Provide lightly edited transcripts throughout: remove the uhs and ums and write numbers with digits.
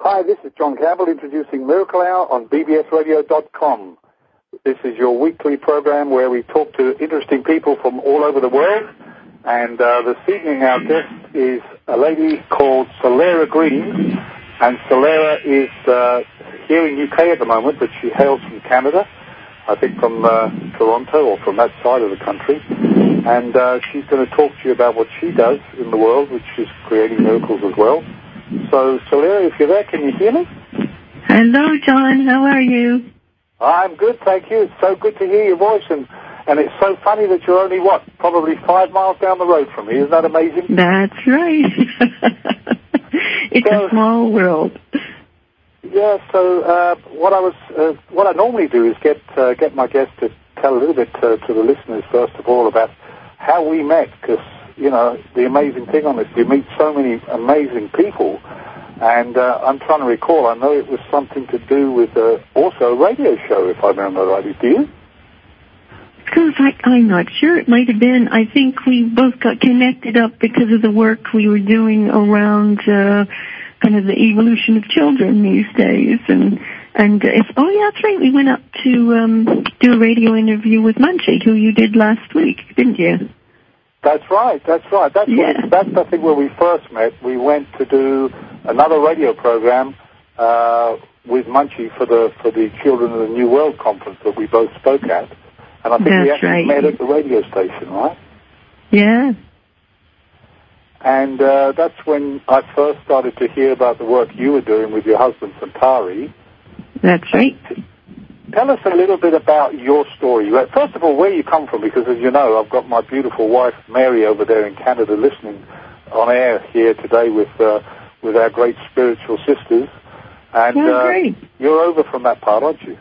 Hi, this is John Campbell introducing Miracle Hour on bbsradio.com. This is your weekly program where we talk to interesting people from all over the world. And this evening our guest is a lady called Solera Green. And Solera is here in UK at the moment, but she hails from Canada, I think from Toronto or from that side of the country. And she's going to talk to you about what she does in the world, which is creating miracles as well. So, Solera, if you're there, can you hear me? Hello, John. How are you? I'm good, thank you. It's so good to hear your voice, and it's so funny that you're only, probably 5 miles down the road from me. Isn't that amazing? That's right. It's a small world. Yeah, so what I normally do is get my guests to tell a little bit to the listeners, first of all, about how we met, because, you know, the amazing thing on this, you meet so many amazing people, and I'm trying to recall, I know it was something to do with also a radio show, if I remember rightly. Do you? I'm not sure. It might have been. I think we both got connected up because of the work we were doing around kind of the evolution of children these days, and oh yeah, that's right. We went up to do a radio interview with Munchie, who you did last week, didn't you? That's right. That's I think where we first met. We went to do another radio program with Munchie for the Children of the New World conference that we both spoke at, and I think we actually met at the radio station, right? Yeah. And that's when I first started to hear about the work you were doing with your husband, Santari. That's right. Tell us a little bit about your story. First of all, where you come from, because as you know, I've got my beautiful wife, Mary, over there in Canada listening on air here today with our great spiritual sisters. And great. You're over from that part, aren't you?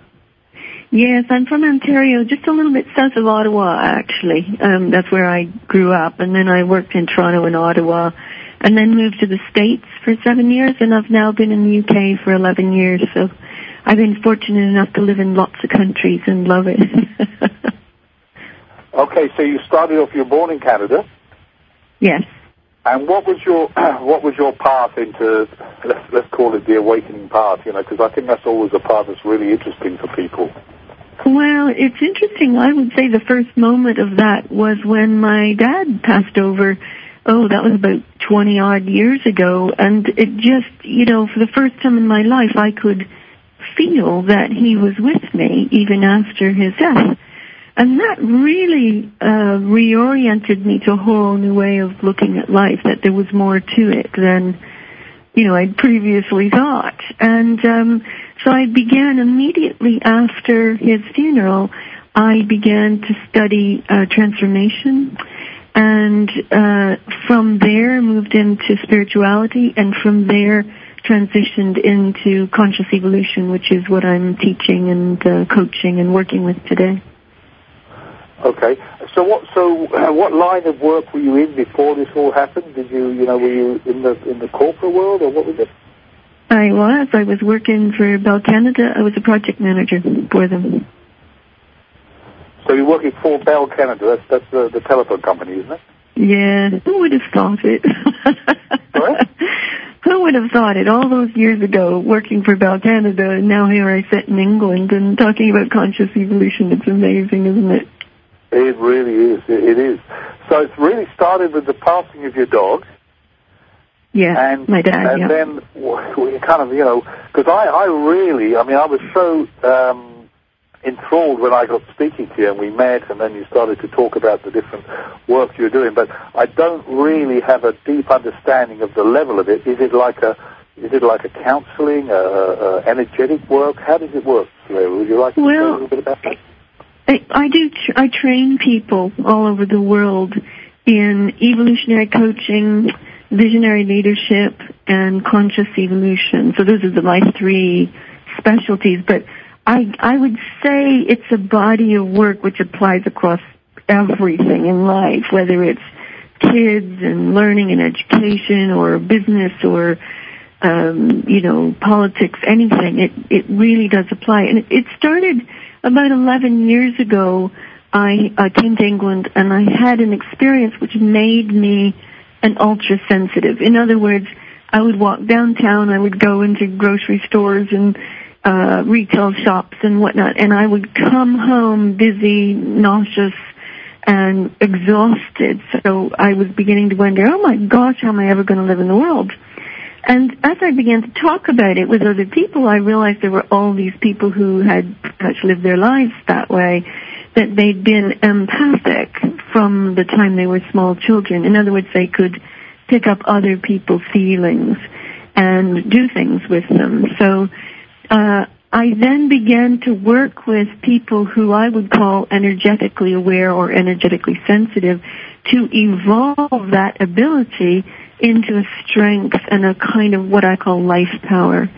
Yes, I'm from Ontario, just a little bit south of Ottawa, actually. That's where I grew up, and then I worked in Toronto and Ottawa, and then moved to the States for 7 years, and I've now been in the UK for 11 years, so I've been fortunate enough to live in lots of countries and love it. Okay, so you started off, you were born in Canada. Yes. And what was your path into, let's call it the awakening path, you know, because I think that's always a path that's really interesting for people. Well, it's interesting. I would say the first moment of that was when my dad passed over. Oh, that was about 20-odd years ago. And it just, you know, for the first time in my life, I could feel that he was with me even after his death. And that really reoriented me to a whole new way of looking at life, that there was more to it than, you know, I'd previously thought. And so I began immediately after his funeral, I began to study transformation, and from there moved into spirituality, and from there transitioned into conscious evolution, which is what I'm teaching and coaching and working with today. Okay. So what line of work were you in before this all happened? Were you in the corporate world, or what was it? I was working for Bell Canada. I was a project manager for them. So you're working for Bell Canada. That's the telephone company, isn't it? Yeah. Who would have thought it? Sorry? Who would have thought it all those years ago, working for Bell Canada, and now here I sit in England and talking about conscious evolution. It's amazing, isn't it? It really is. It is. So it's really started with the passing of your dog. Yeah, and, my dad, and then we kind of, you know, because I was so enthralled when I got speaking to you and we met, and then you started to talk about the different work you were doing, but I don't really have a deep understanding of the level of it. Is it like a counseling, energetic work? How does it work? Would you like to say a little bit about that? I do. I train people all over the world in evolutionary coaching, visionary leadership, and conscious evolution. So those are my three specialties. But I would say it's a body of work which applies across everything in life, whether it's kids and learning and education, or business, or politics, anything. It really does apply. And it started about 11 years ago. I came to England and I had an experience which made me an ultra-sensitive. In other words, I would walk downtown, I would go into grocery stores and retail shops and whatnot, and I would come home dizzy, nauseous, and exhausted. So I was beginning to wonder, oh my gosh, how am I ever going to live in the world? And as I began to talk about it with other people, I realized there were all these people who had lived their lives that way, that they'd been empathic from the time they were small children. In other words, they could pick up other people's feelings and do things with them. So I then began to work with people who I would call energetically aware or energetically sensitive to evolve that ability into a strength and a kind of what I call life power.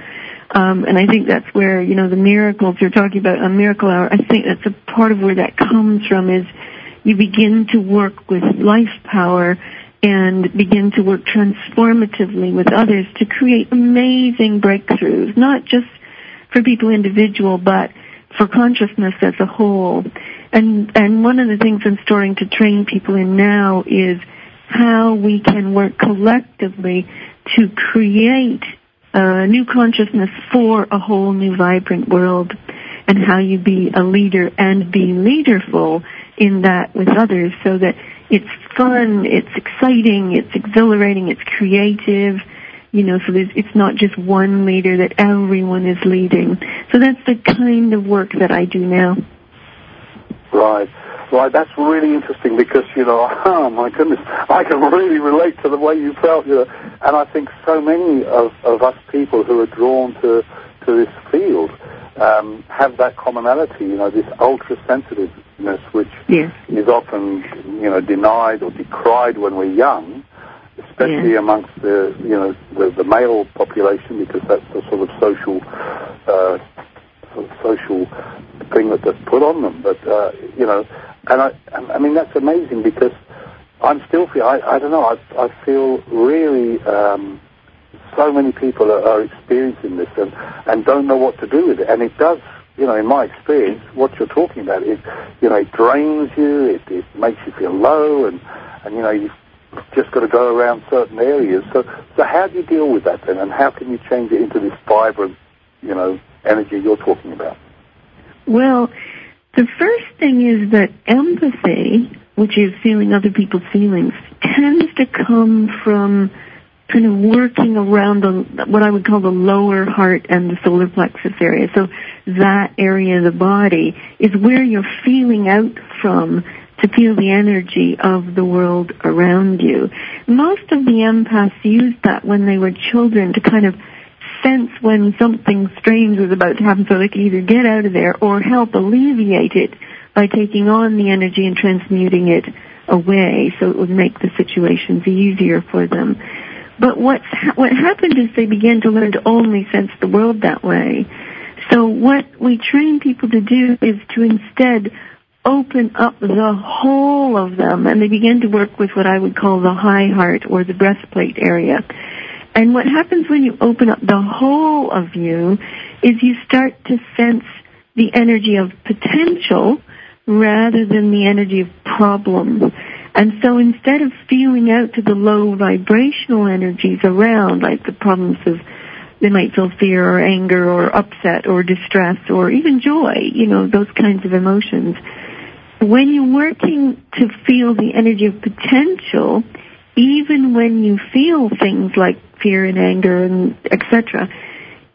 And I think that's where, you know, the miracles you're talking about, a miracle hour, I think that's a part of where that comes from, is you begin to work with life power and begin to work transformatively with others to create amazing breakthroughs, not just for people individual, but for consciousness as a whole. And one of the things I'm starting to train people in now is how we can work collectively to create a new consciousness for a whole new vibrant world, and how you be a leader and be leaderful in that with others, so that it's fun, it's exciting, it's exhilarating, it's creative, you know, so it's not just one leader, that everyone is leading. So that's the kind of work that I do now. Right. That's really interesting because, you know, oh my goodness, I can really relate to the way you felt, you know, and I think so many of us people who are drawn to this field have that commonality, you know, this ultra-sensitiveness, which is often, you know, denied or decried when we're young, especially amongst the, you know, the male population, because that's the sort of social thing that's put on them. But you know, and I mean that's amazing, because I'm still I don't know, I feel really so many people are experiencing this and don't know what to do with it, and it does, you know, in my experience, what you're talking about is, you know, it drains you, it makes you feel low, and you know, you've just got to go around certain areas. So how do you deal with that then, and how can you change it into this vibrant, you know, energy you're talking about? Well, the first thing is that empathy, which is feeling other people's feelings, tends to come from kind of working around what I would call the lower heart and the solar plexus area. So that area of the body is where you're feeling out from to feel the energy of the world around you. Most of the empaths used that when they were children to kind of sense when something strange was about to happen, so they could either get out of there or help alleviate it by taking on the energy and transmuting it away, so it would make the situations easier for them. But what happened is they began to learn to only sense the world that way. So what we train people to do is to instead open up the whole of them, and they begin to work with what I would call the high heart or the breastplate area. And what happens when you open up the whole of you is you start to sense the energy of potential rather than the energy of problem. And so instead of feeling out to the low vibrational energies around, like the problems of, they might feel fear or anger or upset or distress or even joy, you know, those kinds of emotions. When you're working to feel the energy of potential, even when you feel things like fear and anger and etc.,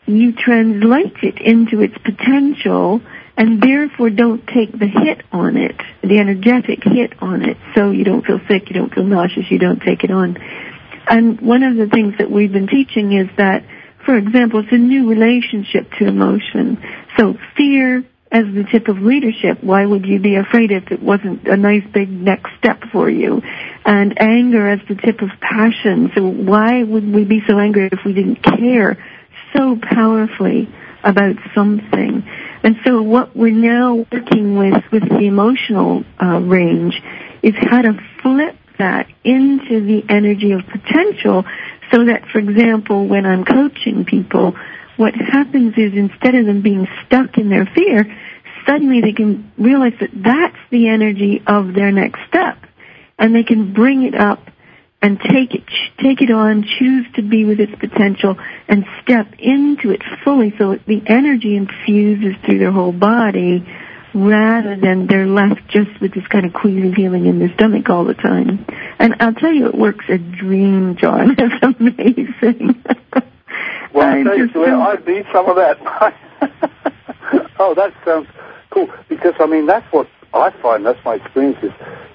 you translate it into its potential and therefore don't take the hit on it, the energetic hit on it. So you don't feel sick, you don't feel nauseous, you don't take it on. And one of the things that we've been teaching is that, for example, it's a new relationship to emotion. So fear as the tip of leadership, why would you be afraid if it wasn't a nice big next step for you? And anger as the tip of passion. So why would we be so angry if we didn't care so powerfully about something? And so what we're now working with the emotional range is how to flip that into the energy of potential, so that, for example, when I'm coaching people, what happens is instead of them being stuck in their fear, suddenly they can realize that that's the energy of their next step. And they can bring it up and take it on, choose to be with its potential, and step into it fully so the energy infuses through their whole body rather than they're left just with this kind of queasy feeling in their stomach all the time. And I'll tell you, it works a dream, John. It's amazing. Well, I need some of that. Oh, that sounds cool. Because, I mean, that's what I find, that's my experience is,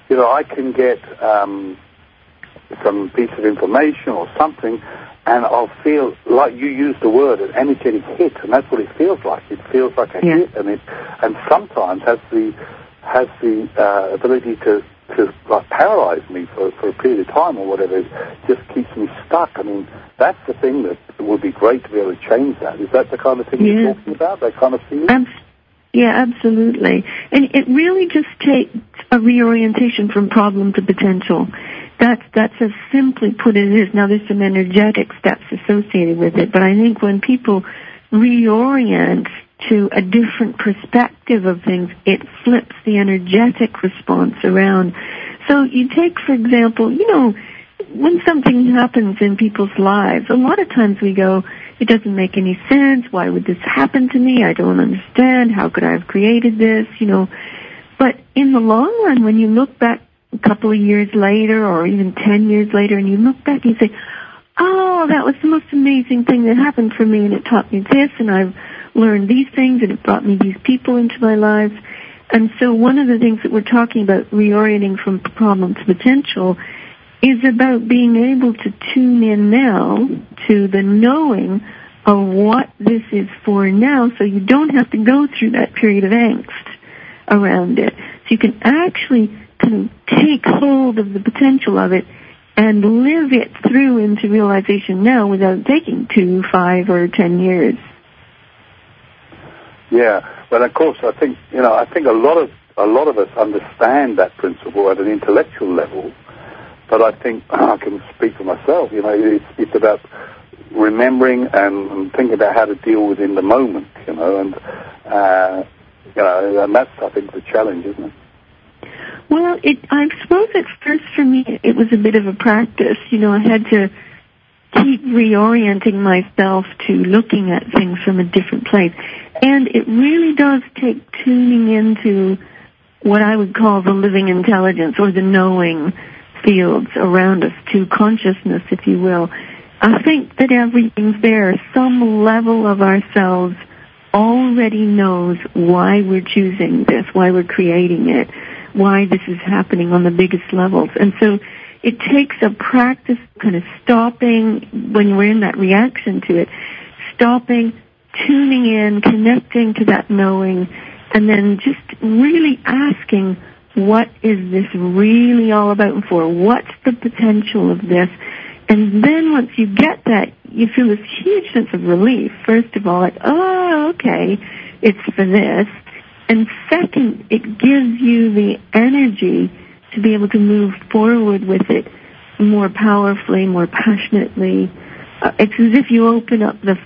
you know, I can get some piece of information or something, and I'll feel, like you used the word, an energetic hit, and that's what it feels like. It feels like a hit, and sometimes has the ability to like paralyze me for a period of time or whatever. It just keeps me stuck. I mean, that's the thing that would be great to be able to change that. Is that the kind of thing you're talking about, that kind of feeling? Yeah, absolutely. And it really just takes a reorientation from problem to potential. That's as simply put as it is. Now, there's some energetic steps associated with it, but I think when people reorient to a different perspective of things, it flips the energetic response around. So you take, for example, you know, when something happens in people's lives, a lot of times we go, it doesn't make any sense. Why would this happen to me? I don't understand. How could I have created this? You know, but in the long run, when you look back a couple of years later or even 10 years later and you look back and you say, oh, that was the most amazing thing that happened for me, and it taught me this, and I've learned these things, and it brought me these people into my lives. And so one of the things that we're talking about, reorienting from problem to potential, is about being able to tune in now to the knowing of what this is for now, so you don't have to go through that period of angst around it. So you can actually kind of take hold of the potential of it and live it through into realization now without taking 2, 5, or 10 years. Yeah, but of course, I think a lot of us understand that principle at an intellectual level. But I think I can speak for myself. You know, it's about remembering and thinking about how to deal with in the moment. You know, and and that's, I think, the challenge, isn't it? Well, I suppose at first for me it was a bit of a practice. You know, I had to keep reorienting myself to looking at things from a different place. And it really does take tuning into what I would call the living intelligence, or the knowing fields around us, to consciousness, if you will. I think that everything's there. Some level of ourselves already knows why we're choosing this, why we're creating it, why this is happening on the biggest levels. And so it takes a practice kind of stopping when we're in that reaction to it, stopping, tuning in, connecting to that knowing, and then just really asking, what is this really all about and for? What's the potential of this? And then once you get that, you feel this huge sense of relief. First of all, like, oh, okay, it's for this. And second, it gives you the energy to be able to move forward with it more powerfully, more passionately. It's as if you open up the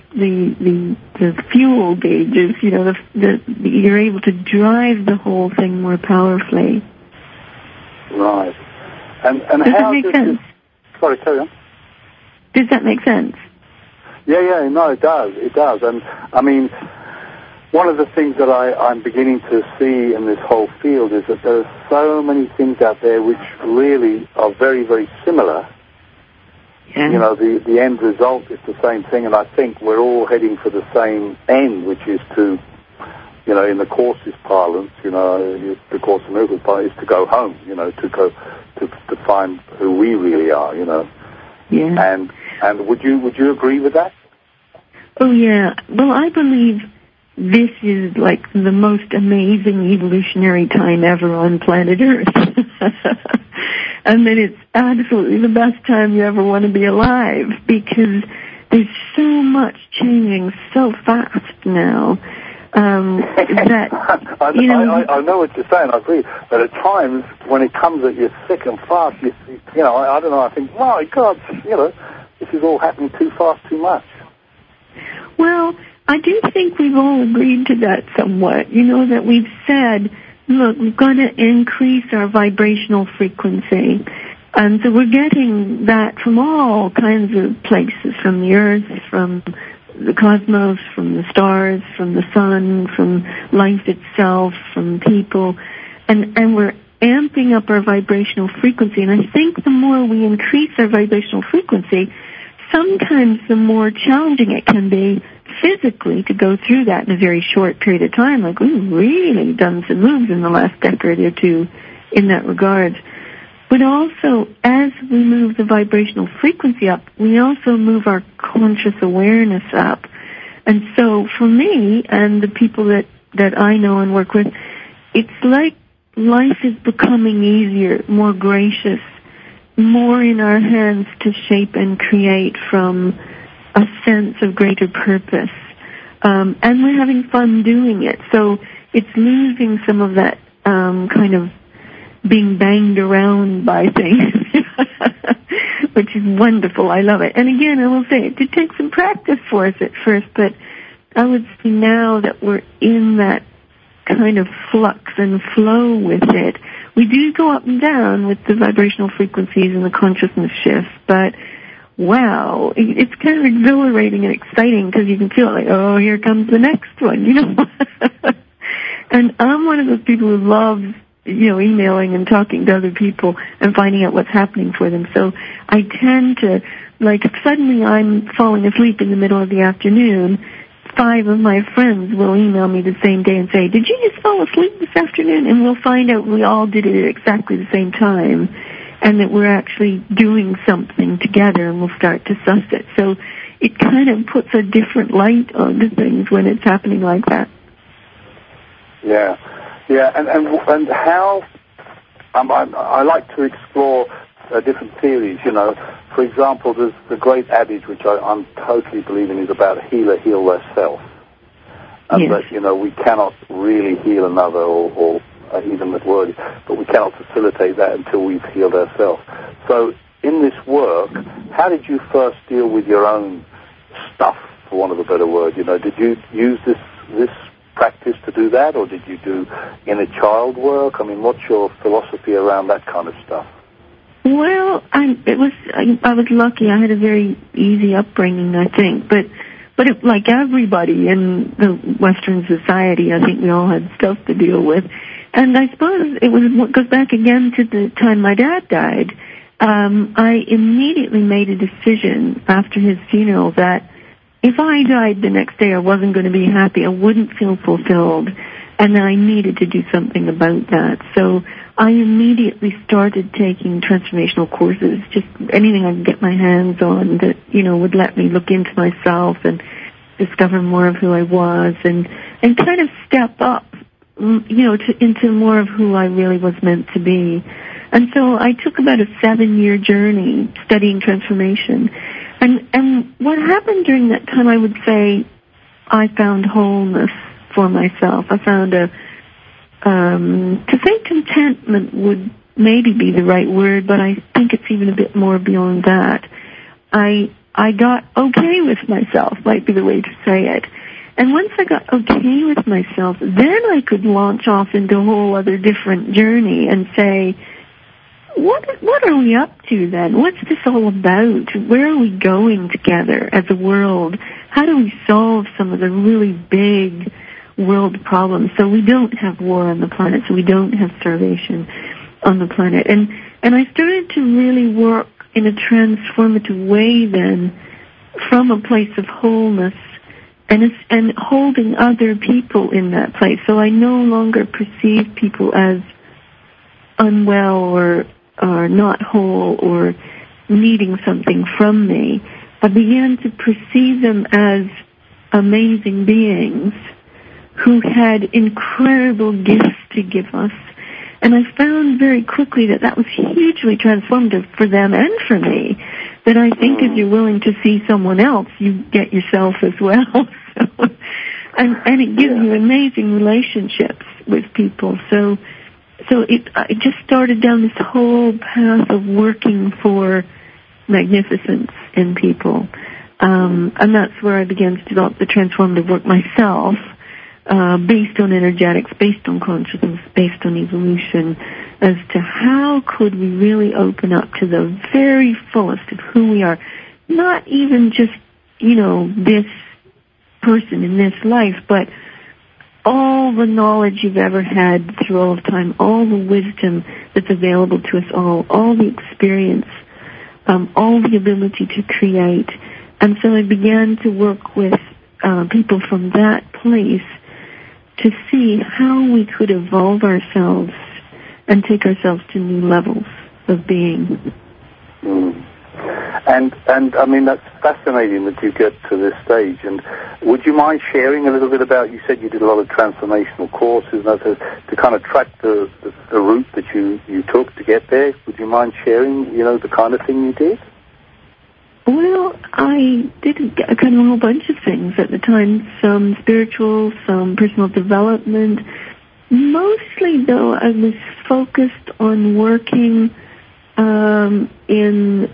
fuel gauges. You know, you're able to drive the whole thing more powerfully. Right. And does that make sense? Sorry, carry on. Does that make sense? Yeah, no, it does. It does. And, I mean, one of the things that I'm beginning to see in this whole field is that there are so many things out there which really are very, very similar. Yeah. You know, the end result is the same thing, and I think we're all heading for the same end, which is to, you know, in the Course's parlance, you know, the Course in Miracles parlance, is to go home, you know, to find who we really are, you know. Yeah. And would you agree with that? Oh, yeah. Well, I believe this is like the most amazing evolutionary time ever on planet Earth. And that it's absolutely the best time you ever want to be alive, because there's so much changing so fast now. That I know what you're saying. I agree. But at times, when it comes at you thick and fast, you know, I don't know. I think, my God, you know, this is all happening too fast, too much. Well, I do think we've all agreed to that somewhat. You know, that we've said, look, we've got to increase our vibrational frequency. And so we're getting that from all kinds of places, from the earth, from the cosmos, from the stars, from the sun, from life itself, from people. And we're amping up our vibrational frequency. And I think the more we increase our vibrational frequency, sometimes the more challenging it can be physically to go through that in a very short period of time. Like, we've really done some moves in the last decade or two in that regard. But also, as we move the vibrational frequency up, we also move our conscious awareness up. And so for me and the people that I know and work with, it's like life is becoming easier, more gracious, more in our hands to shape and create from a sense of greater purpose. And we're having fun doing it. So it's losing some of that kind of being banged around by things, which is wonderful. I love it. And again, I will say, it did take some practice for us at first, but I would say now that we're in that kind of flux and flow with it, we do go up and down with the vibrational frequencies and the consciousness shifts, but wow, it's kind of exhilarating and exciting because you can feel like, oh, here comes the next one, you know. And I'm one of those people who loves, you know, emailing and talking to other people and finding out what's happening for them. So I tend to, like, if suddenly I'm falling asleep in the middle of the afternoon, 5 of my friends will email me the same day and say, did you just fall asleep this afternoon? And we'll find out we all did it at exactly the same time and that we're actually doing something together, and we'll start to suss it. So it kind of puts a different light onto things when it's happening like that. Yeah. Yeah, and how I like to explore different theories. You know, for example, there's the great adage which I'm totally believing is about healer heal thyself, and yes. that, you know, we cannot really heal another or even that word, but we cannot facilitate that until we've healed ourselves. So in this work, how did you first deal with your own stuff, for want of a better word? You know, did you use this practice to do that, or did you do inner child work? I mean, what's your philosophy around that kind of stuff? Well, I was lucky. I had a very easy upbringing, I think, but like everybody in the Western society, I think we all had stuff to deal with. And I suppose it goes back again to the time my dad died. I immediately made a decision after his funeral that if I died the next day, I wasn't going to be happy. I wouldn't feel fulfilled, and I needed to do something about that. So I immediately started taking transformational courses, just anything I could get my hands on that, you know, would let me look into myself and discover more of who I was and kind of step up, you know, into more of who I really was meant to be. And so I took about a 7-year journey studying transformation. And what happened during that time, I would say, I found wholeness for myself. I found to say contentment would maybe be the right word, but I think it's even a bit more beyond that. I got okay with myself, might be the way to say it. And once I got okay with myself, then I could launch off into a whole other different journey and say, what are we up to then? What's this all about? Where are we going together as a world? How do we solve some of the really big world problems so we don't have war on the planet, so we don't have starvation on the planet? And I started to really work in a transformative way then from a place of wholeness and holding other people in that place. So I no longer perceive people as unwell or not whole or needing something from me. I began to perceive them as amazing beings who had incredible gifts to give us. And I found very quickly that was hugely transformative for them and for me. That I think if you're willing to see someone else, you get yourself as well. And it gives you amazing relationships with people. So it just started down this whole path of working for magnificence in people. And that's where I began to develop the transformative work myself, based on energetics, based on consciousness, based on evolution, as to how could we really open up to the very fullest of who we are. Not even just, this person in this life, but all the knowledge you've ever had through all of time, all the wisdom that's available to us all the experience, all the ability to create. And so I began to work with people from that place to see how we could evolve ourselves and take ourselves to new levels of being. And I mean, that's fascinating that you get to this stage. And would you mind sharing a little bit about, you said you did a lot of transformational courses, to kind of track the route that you took to get there. Would you mind sharing, the kind of thing you did? Well, I did a kind of a whole bunch of things at the time, some spiritual, some personal development. Mostly, though, I was focused on working in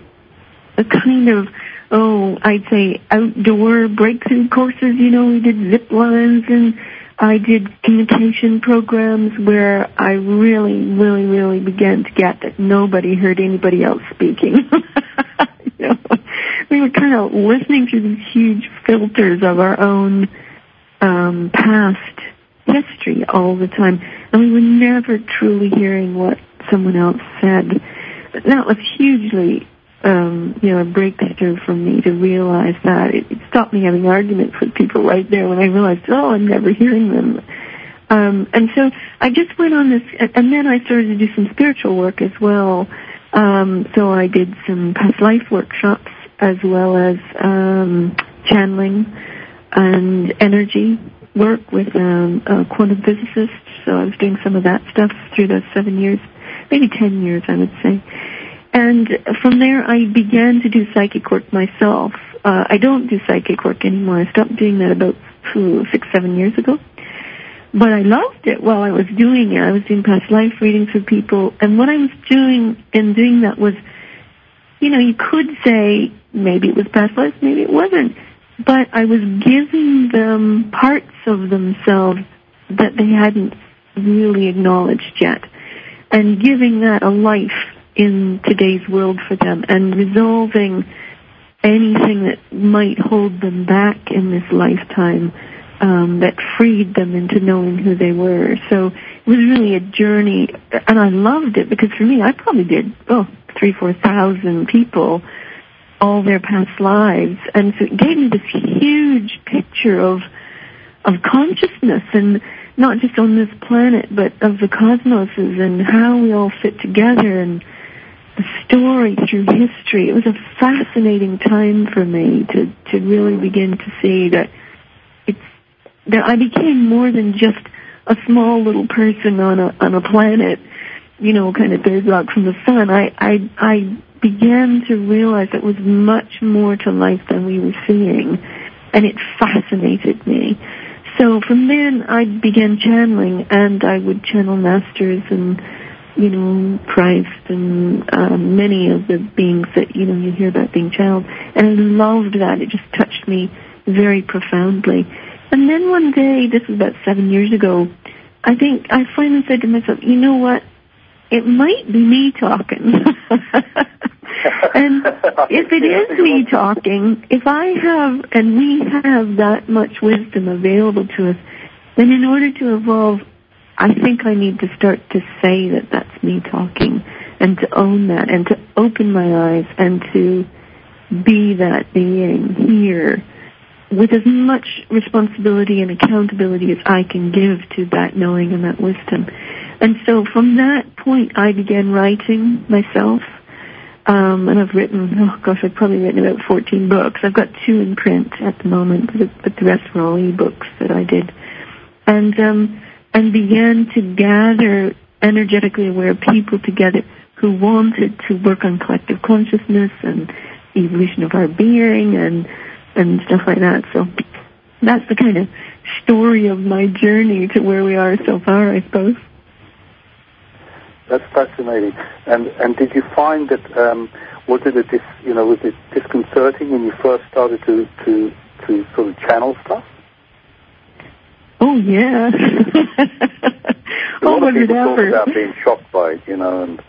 a kind of, I'd say outdoor breakthrough courses. We did zip lines, and I did communication programs where I really, really, really began to get that nobody heard anybody else speaking. We were kind of listening through these huge filters of our own past history all the time, and we were never truly hearing what someone else said. That was hugely, a breakthrough for me to realize that. It stopped me having arguments with people right there when I realized, I'm never hearing them. And so I just went on this, and then I started to do some spiritual work as well. So I did some past life workshops as well as channeling and energy work with a quantum physicist. So I was doing some of that stuff through those 7 years, maybe 10 years, I would say. And from there, I began to do psychic work myself. I don't do psychic work anymore. I stopped doing that about 6-7 years ago. But I loved it while I was doing it. I was doing past life readings for people. And what I was doing in doing that was, you could say maybe it was past life, maybe it wasn't. But I was giving them parts of themselves that they hadn't really acknowledged yet, and giving that a life in today's world for them, and resolving anything that might hold them back in this lifetime, that freed them into knowing who they were. So it was really a journey, and I loved it, because for me, I probably did 3,000-4,000 people, all their past lives, and so it gave me this huge picture of consciousness, and not just on this planet, but of the cosmoses and how we all fit together, and the story through history. It was a fascinating time for me to really begin to see that I became more than just a small little person on a planet, kind of third rock from the sun. I began to realize it was much more to life than we were seeing, and it fascinated me. So from then, I began channeling, and I would channel masters and, Christ and many of the beings that, you hear about being channeled. And I loved that. It just touched me very profoundly. And then one day, this was about 7 years ago, I think I finally said to myself, you know what? It might be me talking. And if it is me talking, if I have, and we have that much wisdom available to us, then in order to evolve, I think I need to start to say that that's me talking, and to own that, and to open my eyes, and to be that being here with as much responsibility and accountability as I can give to that knowing and that wisdom. And so from that point, I began writing myself. And I've written, I've probably written about 14 books. I've got 2 in print at the moment, but the rest were all e-books that I did. And began to gather energetically aware people together who wanted to work on collective consciousness and the evolution of our being and stuff like that. So that's the kind of story of my journey to where we are so far, I suppose. That's fascinating. And did you find that was it disconcerting when you first started to sort of channel stuff? Oh yeah. A lot of people talk about being shocked by it, and...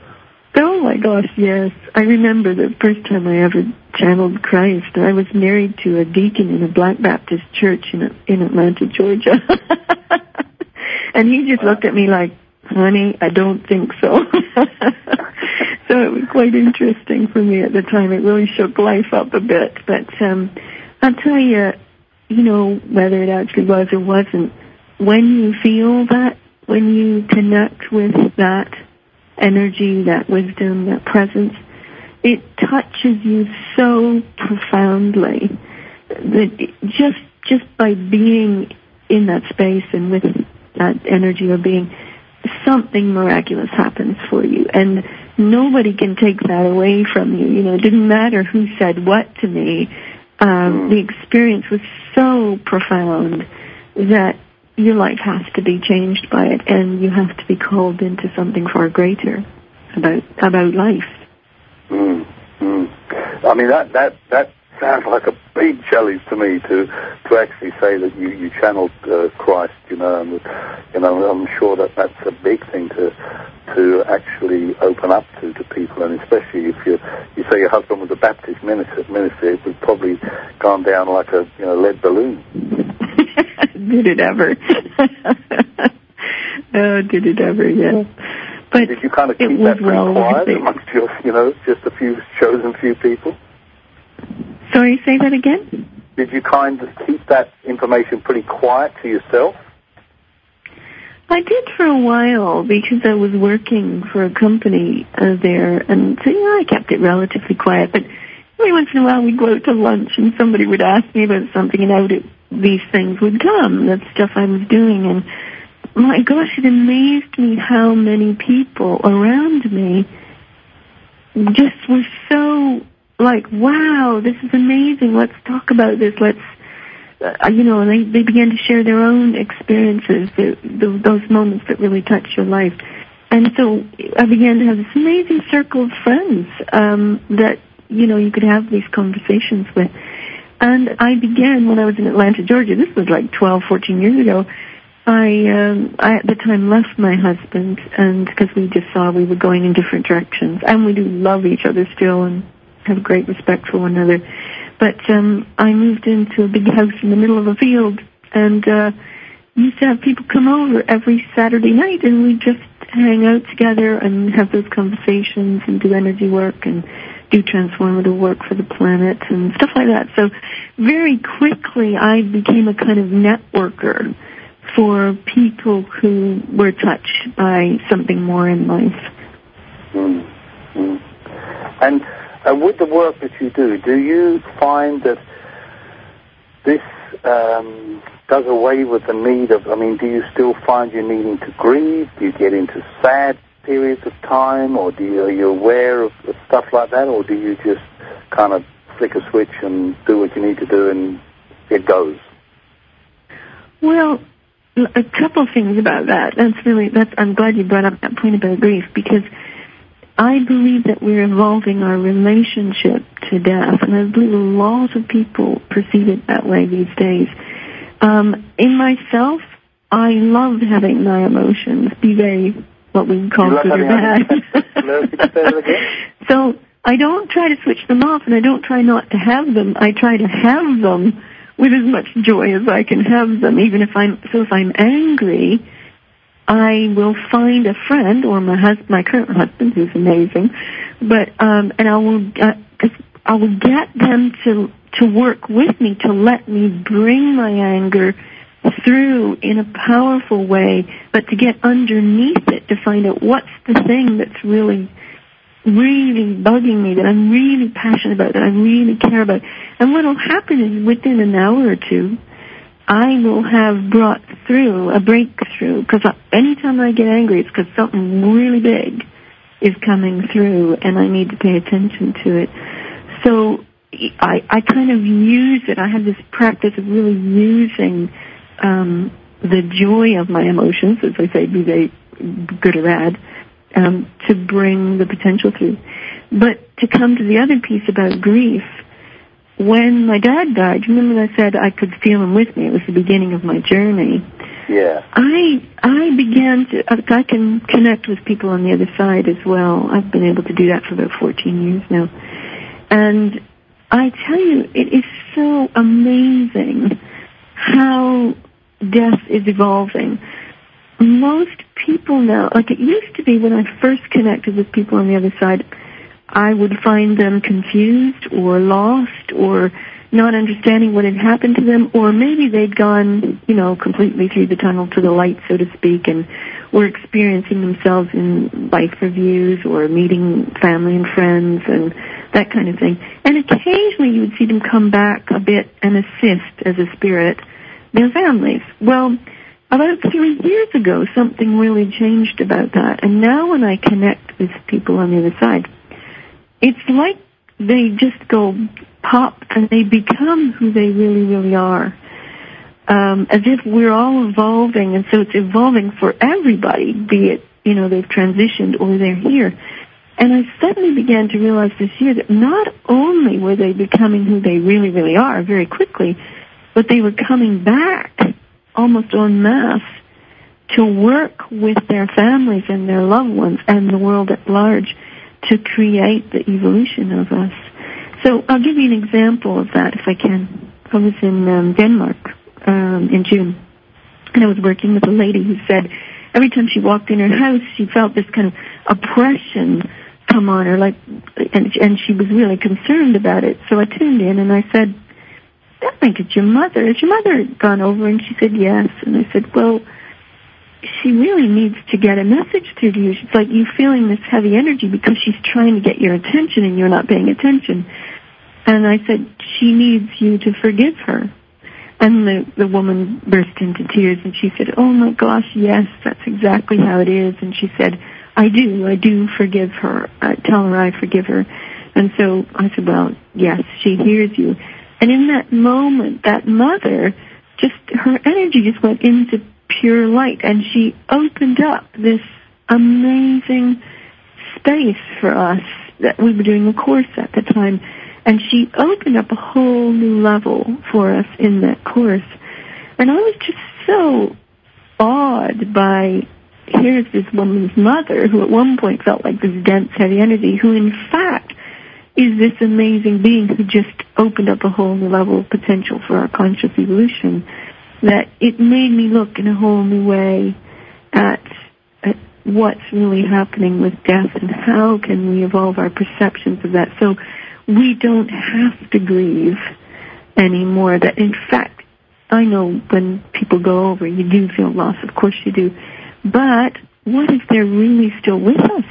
Oh my gosh, yes. I remember the first time I ever channeled Christ. I was married to a deacon in a Black Baptist church in Atlanta, Georgia. And he just looked at me like, honey, I don't think so. So it was quite interesting for me at the time. It really shook life up a bit. But I'll tell you, whether it actually was or wasn't, when you feel that, when you connect with that energy, that wisdom, that presence, it touches you so profoundly that just by being in that space and with that energy or being, something miraculous happens for you. And nobody can take that away from you. It didn't matter who said what to me. The experience was so profound that your life has to be changed by it, and you have to be called into something far greater about life. I mean, that sounds like a big challenge to me to actually say that you channeled Christ. And I'm sure that's a big thing to actually open up to people, and especially if you say your husband was a Baptist minister, it would probably gone down like a lead balloon. Did it ever? Oh, did it ever? Yeah. But did you kind of keep that pretty quiet amongst your, just a few chosen few people? Sorry, say that again? Did you kind of keep that information pretty quiet to yourself? I did for a while because I was working for a company there, and so I kept it relatively quiet. But every once in a while we'd go out to lunch and somebody would ask me about something, and out these things would come, that stuff I was doing. And my gosh, it amazed me how many people around me just were so like, wow, this is amazing, let's talk about this, let's, and they began to share their own experiences, those moments that really touch your life. And so I began to have this amazing circle of friends that, you could have these conversations with. And I began, when I was in Atlanta, Georgia, this was like 12, 14 years ago, I at the time left my husband, and because we just saw we were going in different directions, and we do love each other still and have great respect for one another. But I moved into a big house in the middle of a field, and used to have people come over every Saturday night, and we'd just hang out together and have those conversations and do energy work and do transformative work for the planet and stuff like that. So very quickly I became a kind of networker for people who were touched by something more in life. And with the work that you do you find that this does away with the need of, do you still find you needing to grieve? Do you get into sad periods of time, or are you aware of stuff like that, or do you just kind of flick a switch and do what you need to do and it goes? Well, a couple of things about that. I'm glad you brought up that point about grief, because I believe that we're evolving our relationship to death, and I believe a lot of people perceive it that way these days. In myself, I love having my emotions, be they what we call good or bad. So I don't try to switch them off, and I don't try not to have them. I try to have them with as much joy as I can have them, even if I'm angry, I will find a friend or my current husband, who's amazing, but and I will get them to work with me, to let me bring my anger through in a powerful way, but to get underneath it, to find out what's the thing that's really, really bugging me, that I'm really passionate about, that I really care about. And what will happen is within an hour or two, I will have brought through a breakthrough, because anytime I get angry, it's because something really big is coming through, and I need to pay attention to it. So I kind of use it. I have this practice of really using the joy of my emotions, as I say, be they good or bad, to bring the potential through. But to come to the other piece about grief, when my dad died, remember I said I could feel him with me. It was the beginning of my journey. Yeah. I began to, I can connect with people on the other side as well. I've been able to do that for about 14 years now. And I tell you, it is so amazing how death is evolving. Most people now, like it used to be when I first connected with people on the other side, I would find them confused or lost or not understanding what had happened to them, or maybe they'd gone, completely through the tunnel to the light, so to speak, and were experiencing themselves in life reviews or meeting family and friends and that kind of thing. And occasionally you would see them come back a bit and assist as a spirit their families. Well, about 3 years ago, something really changed about that. And now when I connect with people on the other side, it's like they just go pop and they become who they really, really are. As if we're all evolving, and so it's evolving for everybody, be it, they've transitioned or they're here. And I suddenly began to realize this year that not only were they becoming who they really, really are very quickly, but they were coming back almost en masse to work with their families and their loved ones and the world at large to create the evolution of us. So I'll give you an example of that if I can. I was in Denmark in June, and I was working with a lady who said every time she walked in her house, she felt this kind of oppression come on her, and she was really concerned about it. So I tuned in and I said, I think it's your mother. Has your mother gone over? And she said, yes. And I said, well, she really needs to get a message through to you. It's like you feeling this heavy energy because she's trying to get your attention and you're not paying attention. And I said, she needs you to forgive her. And the woman burst into tears and she said, oh my gosh, yes, that's exactly how it is. And she said, I do forgive her. Tell her I forgive her. And so I said, well, yes, she hears you. And in that moment, that mother, her energy just went into pure light, and she opened up this amazing space for us that we were doing a course at the time, and she opened up a whole new level for us in that course. And I was just so awed by, here's this woman's mother who at one point felt like this dense, heavy energy, who in fact is this amazing being who just opened up a whole new level of potential for our conscious evolution, that it made me look in a whole new way at what's really happening with death and how can we evolve our perceptions of that so we don't have to grieve anymore. That in fact, I know when people go over, you do feel loss, of course you do, but what if they're really still with us?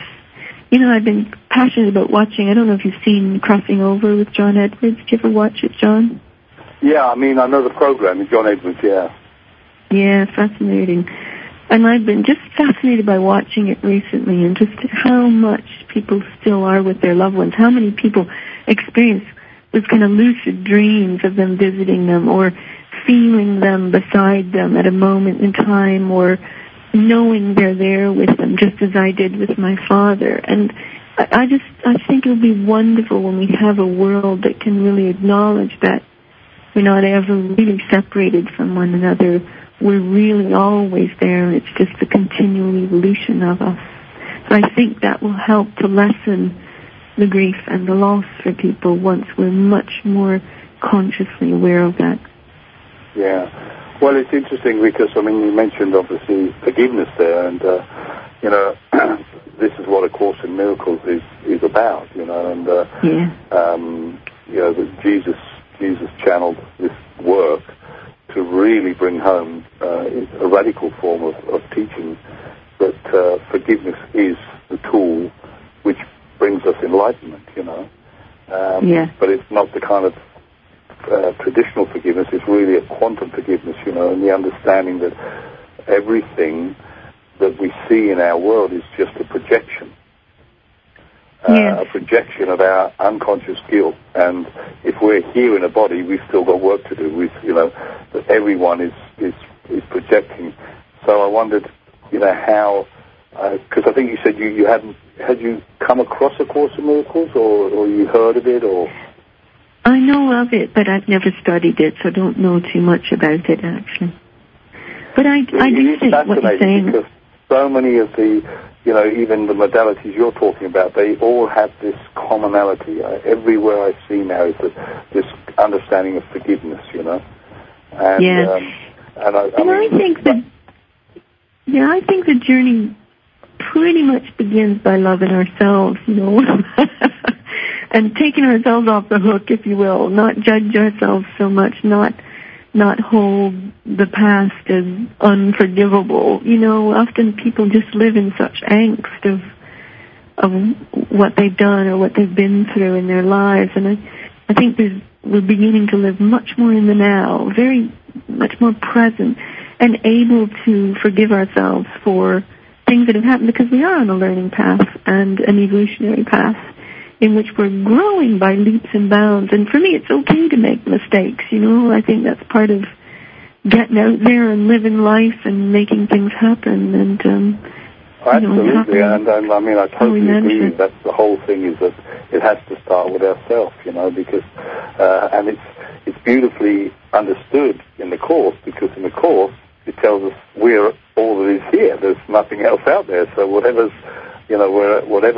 I've been passionate about watching, I don't know if you've seen Crossing Over with John Edwards. Did you ever watch it, John? Yeah, I know the program, John Edwards, yeah. Yeah, fascinating. And I've been just fascinated by watching it recently and just how much people still are with their loved ones, how many people experience those kind of lucid dreams of them visiting them or feeling them beside them at a moment in time or knowing they're there with them, just as I did with my father. And I think it would be wonderful when we have a world that can really acknowledge that we're not ever really separated from one another. We're really always there. It's just the continual evolution of us. So I think that will help to lessen the grief and the loss for people once we're much more consciously aware of that. Yeah. Well, it's interesting because, you mentioned, obviously, forgiveness there, and, this is what A Course in Miracles is about, and, that Jesus channeled this work to really bring home a radical form of teaching that forgiveness is the tool which brings us enlightenment, But it's not the kind of traditional forgiveness. Is really a quantum forgiveness, and the understanding that everything that we see in our world is just a projection, a projection of our unconscious guilt. And if we're here in a body, we've still got work to do. That everyone is projecting. So I wondered, how, because I think you said had you come across A Course in Miracles, or you heard of it, or? I know of it, but I've never studied it, so I don't know too much about it, actually. But I do think what you're saying, because so many of the, even the modalities you're talking about, they all have this commonality. Everywhere I see now is this understanding of forgiveness, And, I think the journey pretty much begins by loving ourselves, and taking ourselves off the hook, if you will, not judge ourselves so much, not hold the past as unforgivable. Often people just live in such angst of what they've done or what they've been through in their lives, and I think we're beginning to live much more in the now, very much more present, and able to forgive ourselves for things that have happened, because we are on a learning path and an evolutionary path in which we're growing by leaps and bounds. And for me, it's okay to make mistakes, I think that's part of getting out there and living life and making things happen. And, absolutely, and I totally agree. That's the whole thing, is that it has to start with ourselves, because, and it's beautifully understood in the Course, because in the Course, it tells us we're all that is here. There's nothing else out there. So whatever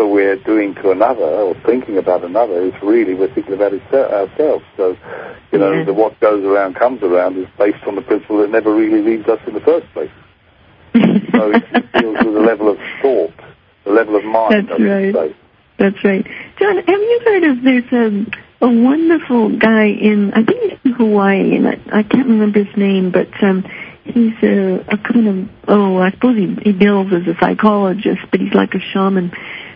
we're doing to another or thinking about another is really we're thinking about ourselves. So, the what goes around comes around is based on the principle that never really leaves us in the first place. So it deals with the level of thought, the level of mind. That's right. That's right. John, have you heard of, there's a wonderful guy I think he's in Hawaii, and I can't remember his name, but he's a kind of, I suppose he bills as a psychologist, but he's like a shaman.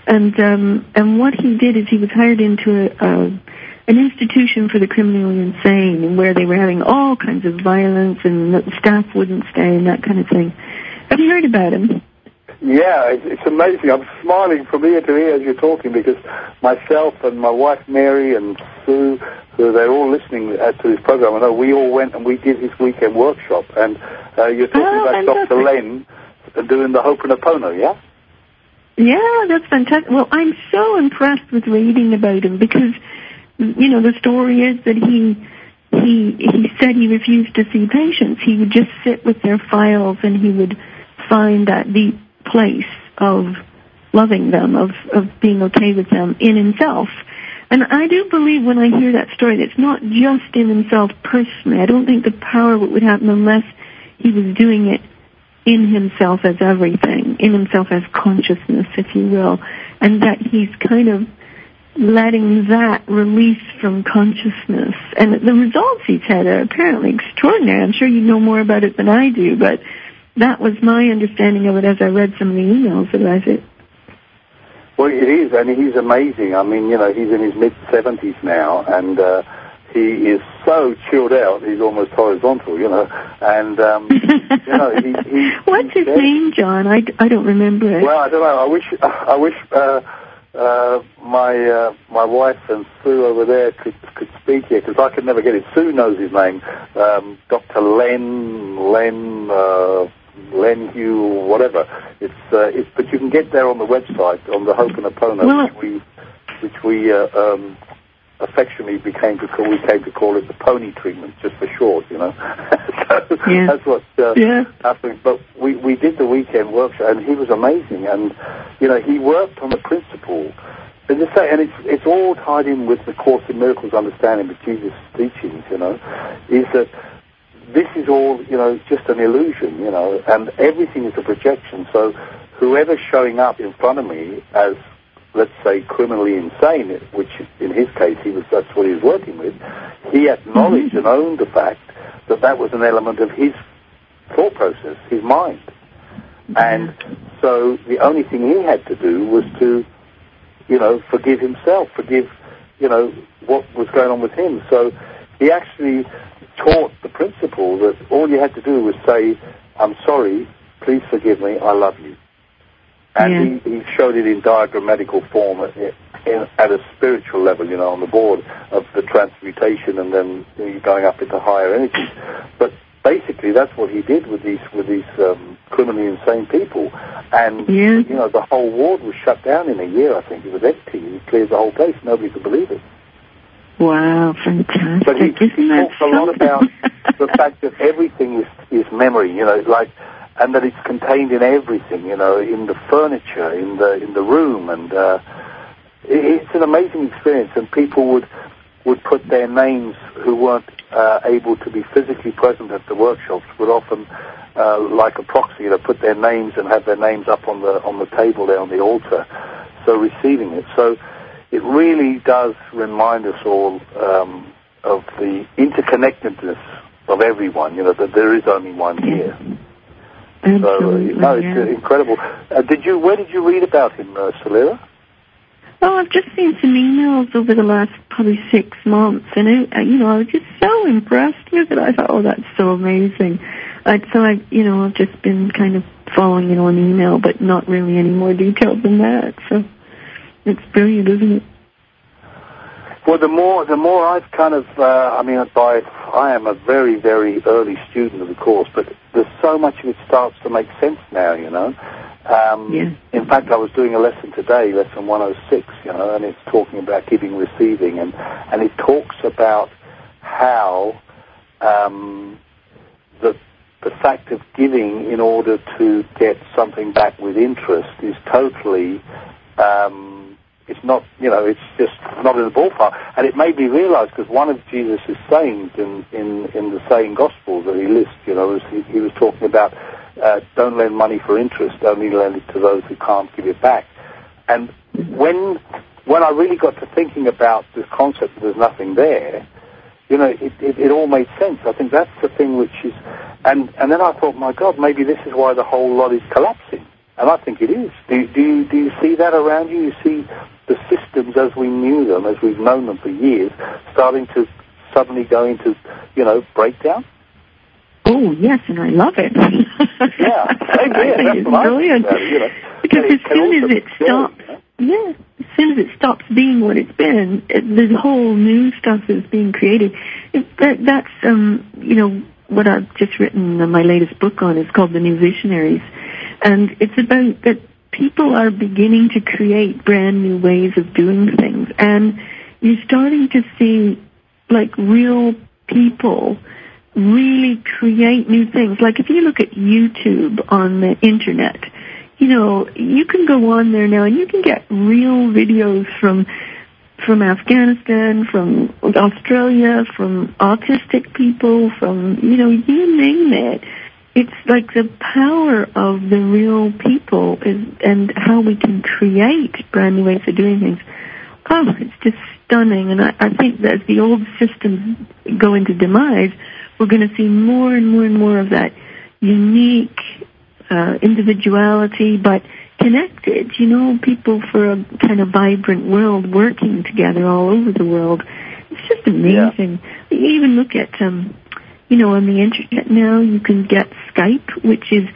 And what he did is he was hired into an institution for the criminally insane, where they were having all kinds of violence and the staff wouldn't stay and that kind of thing. Have you heard about him? Yeah, it's amazing. I'm smiling from ear to ear as you're talking, because myself and my wife Mary and Sue, they're all listening to this program. I know we all went and we did his weekend workshop. And you're talking about Dr. Len doing the Ho'oponopono, yeah? Yeah, that's fantastic. Well, I'm so impressed with reading about him, because, the story is that he said he refused to see patients. He would just sit with their files, and he would find that deep place of loving them, of being okay with them in himself. And I do believe when I hear that story that it's not just in himself personally. I don't think the power would happen unless he was doing it in himself as everything, in himself as consciousness, if you will, and that he's kind of letting that release from consciousness. And the results he's had are apparently extraordinary. I'm sure you know more about it than I do, but that was my understanding of it as I read some of the emails about it. Well, it is, and he's amazing. I mean, he's in his mid-70s now, and he is so chilled out, he's almost horizontal, and, What's his name, John? I don't remember it. Well, I don't know. I wish my wife and Sue over there could speak here, because I could never get it. Sue knows his name, Dr. Len Hugh, whatever. But you can get there on the website, on the Ho'oponopono, which we affectionately came to call it the pony treatment, just for short, So that's what happened. But we did the weekend workshop, and he was amazing. And he worked on the principle. And it's all tied in with the Course in Miracles understanding of Jesus' teachings. Is that this is all, just an illusion, and everything is a projection. So whoever's showing up in front of me as, let's say, criminally insane, which in his case that's what he was working with, he acknowledged and owned the fact that was an element of his thought process, his mind. And so the only thing he had to do was to, forgive himself, forgive, what was going on with him. So he actually taught the principle that all you had to do was say, I'm sorry, please forgive me, I love you. And he showed it in diagrammatical form at a spiritual level, on the board of the transmutation, and then going up into higher energies. But basically, that's what he did with these criminally insane people. And the whole ward was shut down in a year. I think it was empty. He cleared the whole place. Nobody could believe it. Wow, fantastic! But he talks a lot about the fact that everything is memory, and that it's contained in everything, in the furniture, in the room, and it's an amazing experience. And people would put their names who weren't able to be physically present at the workshops, would often, like a proxy, put their names and have their names up on the table there on the altar, so receiving it. So it really does remind us all of the interconnectedness of everyone, that there is only one here. Absolutely, so, it's incredible. Where did you read about him, Celera? Oh, I've just seen some emails over the last probably 6 months, and I was just so impressed with it. I thought, oh, that's so amazing. I've just been kind of following it on email, but not really any more detail than that. So it's brilliant, isn't it? Well, the more I've kind of, I am a very, very early student of the course, but there's so much of it starts to make sense now, In fact, I was doing a lesson today, lesson 106, and it's talking about giving, receiving, and it talks about how the fact of giving in order to get something back with interest is totally, it's not, it's just not in the ballpark. And it made me realize, because one of Jesus' sayings in the saying Gospels that he lists, he was talking about, don't lend money for interest, only lend it to those who can't give it back. And when I really got to thinking about this concept that there's nothing there, it all made sense. I think that's the thing which is, and then I thought, my God, maybe this is why the whole lot is collapsing. And I think it is. Do you see that around you? You see the systems as we knew them, as we've known them for years, starting to suddenly go into, breakdown? Oh, yes, and I love it. Yeah, same here. It's brilliant. Because as soon as it stops, as soon as it stops being what it's been, this whole new stuff is being created. That's what I've just written my latest book on. It's called The New Visionaries. And it's about that people are beginning to create brand new ways of doing things. And you're starting to see, real people really create new things. Like if you look at YouTube on the Internet, you can go on there now and you can get real videos from Afghanistan, from Australia, from autistic people, from, you name it. It's like the power of the real people and how we can create brand new ways of doing things. Oh, it's just stunning. And I think that as the old systems go into demise, we're going to see more and more and more of that unique individuality, but connected, people for a kind of vibrant world working together all over the world. It's just amazing. Yeah. You even look at, on the Internet now, you can get Skype, which is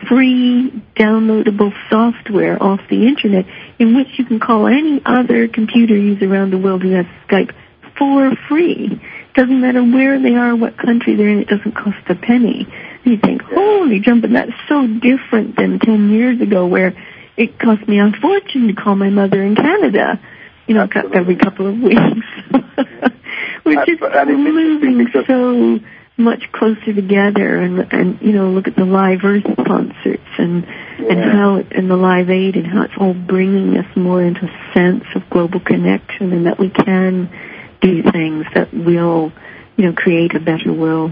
free downloadable software off the Internet in which you can call any other computer user around the world who has Skype for free. Doesn't matter where they are, what country they're in, it doesn't cost a penny. And you think, holy jumping, that's so different than 10 years ago where it cost me a fortune to call my mother in Canada, every couple of weeks. We're just moving so much closer together and look at the Live Earth concerts and how and the Live Aid and how it's all bringing us more into a sense of global connection and that we can do things that will, create a better world.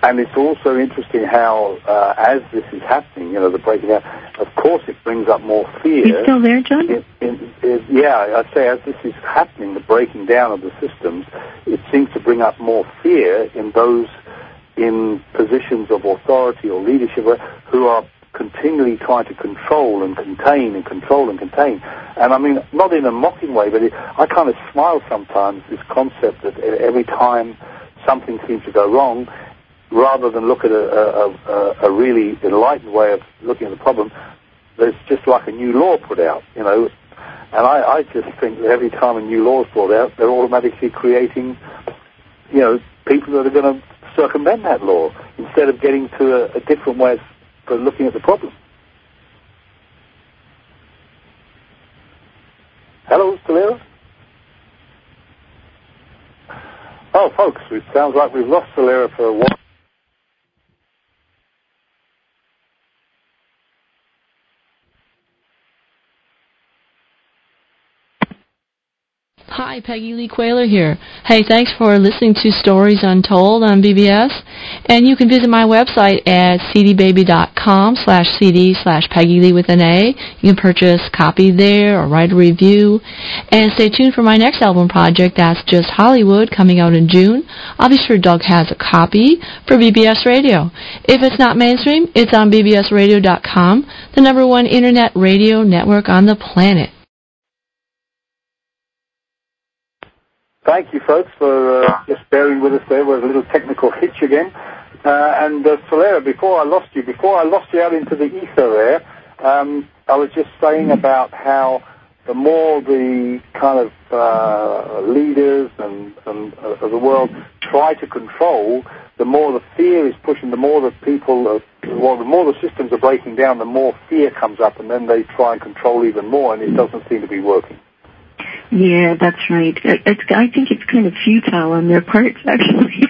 And it's also interesting how, as this is happening, the breaking out, of course it brings up more fear. You still there, John? I'd say as this is happening, the breaking down of the systems, it seems to bring up more fear in those in positions of authority or leadership who are continually trying to control and contain and control and contain. And I mean, not in a mocking way, but I kind of smile sometimes, this concept that every time something seems to go wrong, rather than look at a really enlightened way of looking at the problem, there's just like a new law put out, And I just think that every time a new law is brought out, they're automatically creating, people that are going to circumvent that law instead of getting to a different way of looking at the problem. Hello, Celera? Oh, folks, it sounds like we've lost Celera for a while. Hi, Peggy Lee Quayler here. Hey, thanks for listening to Stories Untold on BBS. And you can visit my website at cdbaby.com/cd/Peggy Lee with an A. You can purchase a copy there or write a review. And stay tuned for my next album project, That's Just Hollywood, coming out in June. I'll be sure Doug has a copy for BBS Radio. If it's not mainstream, it's on bbsradio.com, the #1 internet radio network on the planet. Thank you, folks, for just bearing with us there. We're a little technical hitch again. And Celera, before I lost you out into the ether there, I was just saying about how the more the kind of leaders and of the world try to control, the more the fear is pushing, the more the people, the more the systems are breaking down, the more fear comes up, and then they try and control even more, and it doesn't seem to be working. Yeah, that's right. I think it's kind of futile on their parts, actually.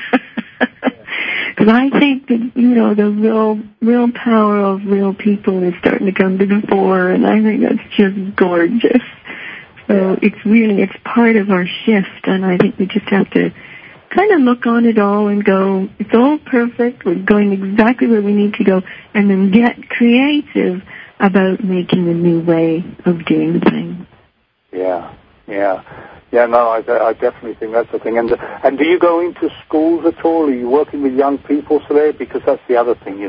Because I think that, the real power of real people is starting to come to the fore, and I think that's just gorgeous. So it's part of our shift, and I think we just have to kind of look on it all and go, it's all perfect, we're going exactly where we need to go, and then get creative about making a new way of doing things. Yeah, no, I definitely think that's the thing. And do you go into schools at all? Are you working with young people today? Because that's the other thing,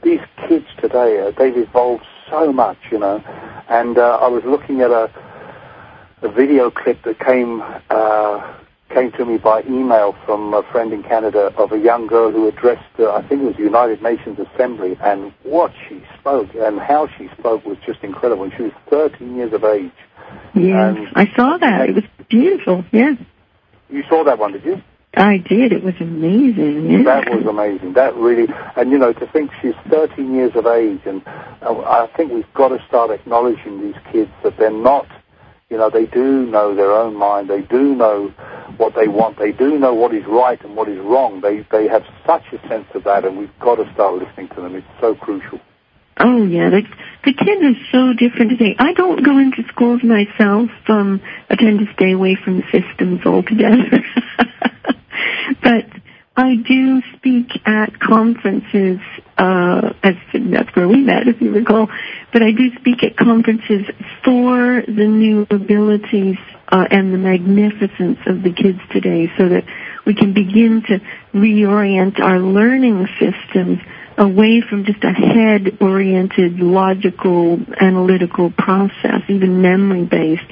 These kids today, they've evolved so much, And I was looking at a video clip that came to me by email from a friend in Canada of a young girl who addressed, I think it was the United Nations Assembly, and what she spoke and how she spoke was just incredible. And she was 13 years of age. Yes, I saw that. It was beautiful, yes. You saw that one, did you? I did. It was amazing, yes. That was amazing. That really, and to think she's 13 years of age, and I think we've got to start acknowledging these kids that they're not, they do know their own mind, they do know what they want, they do know what is right and what is wrong. They have such a sense of that, and we've got to start listening to them. It's so crucial. Oh, yeah. The kids are so different today. I don't go into schools myself. I tend to stay away from the systems altogether. But I do speak at conferences, that's where we met, if you recall. But I do speak at conferences for the new abilities and the magnificence of the kids today, so that we can begin to reorient our learning systems away from just a head-oriented, logical, analytical process, even memory-based,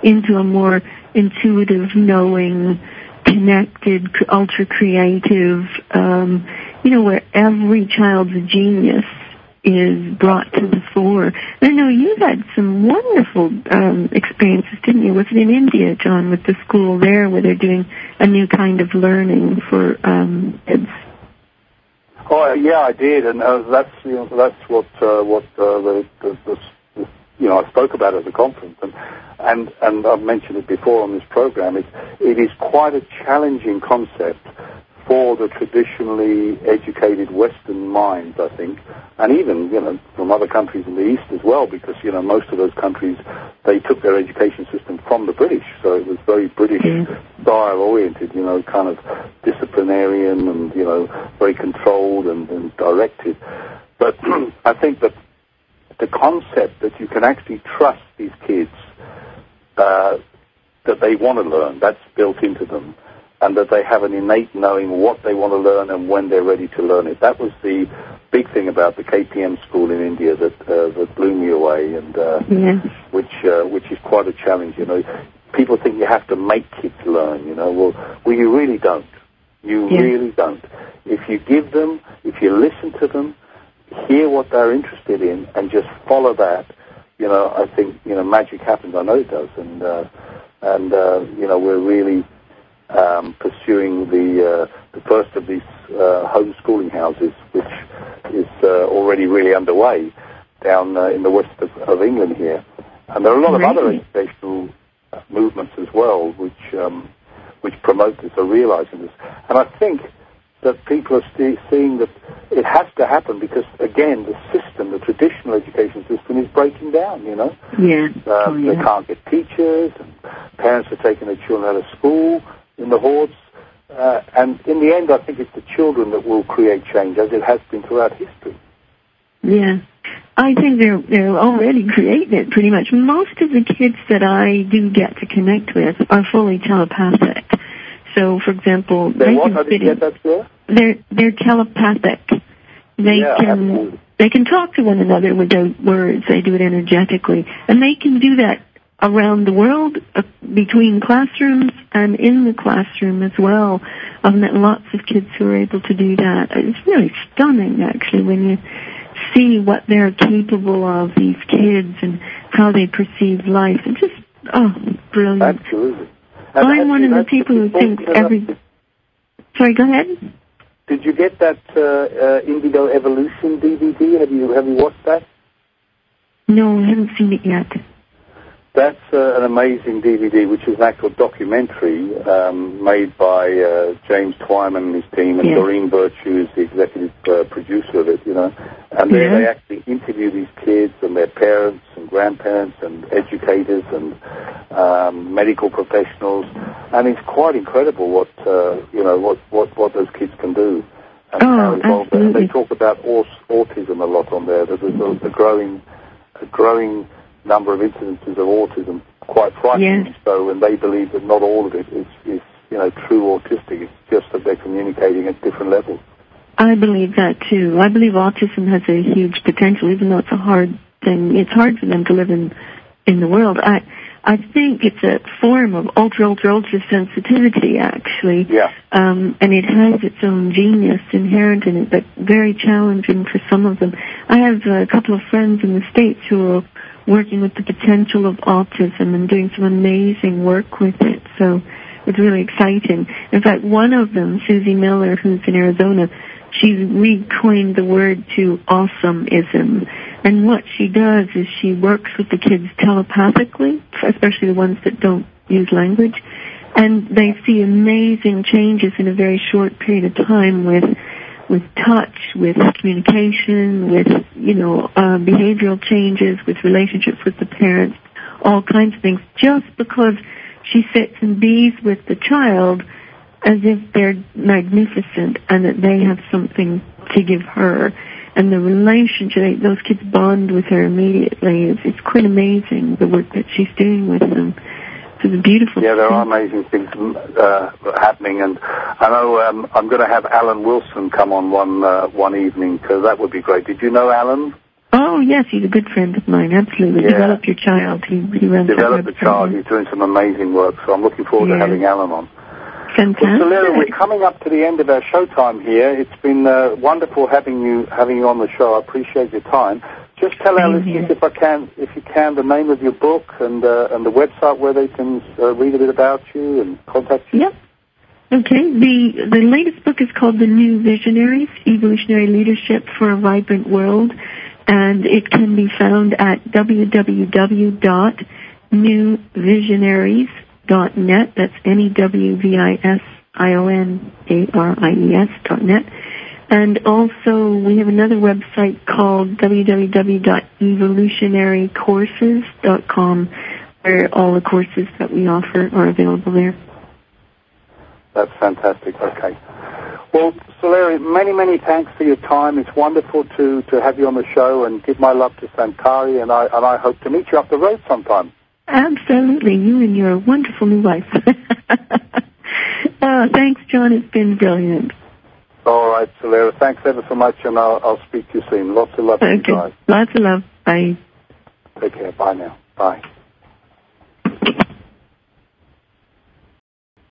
into a more intuitive, knowing, connected, ultra-creative, where every child's genius is brought to the fore. I know you had some wonderful experiences, didn't you? Was it in India, John, with the school there, where they're doing a new kind of learning for kids? Oh yeah, I did, and that's what I spoke about at the conference, and I've mentioned it before on this program. It is quite a challenging concept for the traditionally educated Western minds, I think, and even from other countries in the East as well, because most of those countries, they took their education system from the British, so it was very British style oriented, kind of disciplinarian and very controlled and directed. But I think that the concept that you can actually trust these kids that they want to learn, that's built into them, and that they have an innate knowing what they want to learn and when they're ready to learn it. That was the big thing about the KPM school in India that blew me away, and which is quite a challenge. People think you have to make kids learn. Well, you really don't. You really don't. If you give them, if you listen to them, hear what they're interested in, and just follow that, I think magic happens. I know it does, and we're really pursuing the first of these homeschooling houses, which is already really underway down in the west of England here. And there are a lot of other educational movements as well, which which promote this are realizing this. And I think that people are seeing that it has to happen because, again, the system, the traditional education system is breaking down, you know. Yeah. They can't get teachers, and parents are taking their children out of school in the hordes. And in the end, I think it's the children that will create change, as it has been throughout history. Yeah. I think they're already creating it pretty much. Most of the kids that I do get to connect with are fully telepathic. So, for example, They're telepathic. They can talk to one another without words. They do it energetically, and they can do that around the world, between classrooms and in the classroom as well. I've met lots of kids who are able to do that. It's really stunning, actually, when you see what they're capable of, these kids, and how they perceive life. It's just, brilliant. Absolutely. I'm one of the people who thinks Sorry, go ahead. Did you get that Indigo Evolution DVD? Have you watched that? No, I haven't seen it yet. That's an amazing DVD, which is an actual documentary made by James Twyman and his team, and Doreen Virtue is the executive producer of it, you know. And they actually interview these kids and their parents and grandparents and educators and medical professionals, and it's quite incredible what those kids can do. And how involved they are. They talk about autism a lot on there. There's a growing number of incidences of autism, quite frightening. So, and they believe that not all of it is true autistic. It's just that they're communicating at different levels. I believe that too. I believe autism has a huge potential, even though it's a hard thing. It's hard for them to live in the world. I think it's a form of ultra sensitivity, actually. Yeah. And it has its own genius inherent in it, but very challenging for some of them. I have a couple of friends in the States who are working with the potential of autism and doing some amazing work with it. So it's really exciting. In fact, one of them, Susie Miller, who's in Arizona, she's recoined the word to awesomeism. And what she does is she works with the kids telepathically, especially the ones that don't use language, and they see amazing changes in a very short period of time with touch, with communication, with, behavioral changes, with relationships with the parents, all kinds of things, just because she sits and bees with the child as if they're magnificent and that they have something to give her. And the relationship, those kids bond with her immediately. It's quite amazing, the work that she's doing with them. It's beautiful. Yeah, there are amazing things happening, and I know I'm going to have Alan Wilson come on one evening, because that would be great. Did you know Alan? Oh, yes, he's a good friend of mine, absolutely. Yeah. Develop Your Child. He runs Develop the Child. He's doing some amazing work, so I'm looking forward to having Alan on. Fantastic. Well, Celera, we're coming up to the end of our showtime here. It's been wonderful having you on the show. I appreciate your time. Just tell our listeners, if you can, the name of your book and the website where they can read a bit about you and contact you. Yep. Okay. The latest book is called The New Visionaries: Evolutionary Leadership for a Vibrant World, and it can be found at www.newvisionaries.net. That's NEWVISIONARIES.net. And also, we have another website called www.evolutionarycourses.com, where all the courses that we offer are available there. That's fantastic. Okay. Well, Celera, many, many thanks for your time. It's wonderful to have you on the show, and give my love to Santari, and I hope to meet you up the road sometime. Absolutely. You and your wonderful new wife. Thanks, John. It's been brilliant. All right, Celera. Thanks ever so much, and I'll speak to you soon. Lots of love to you guys. Lots of love. Bye. Take care. Bye now. Bye.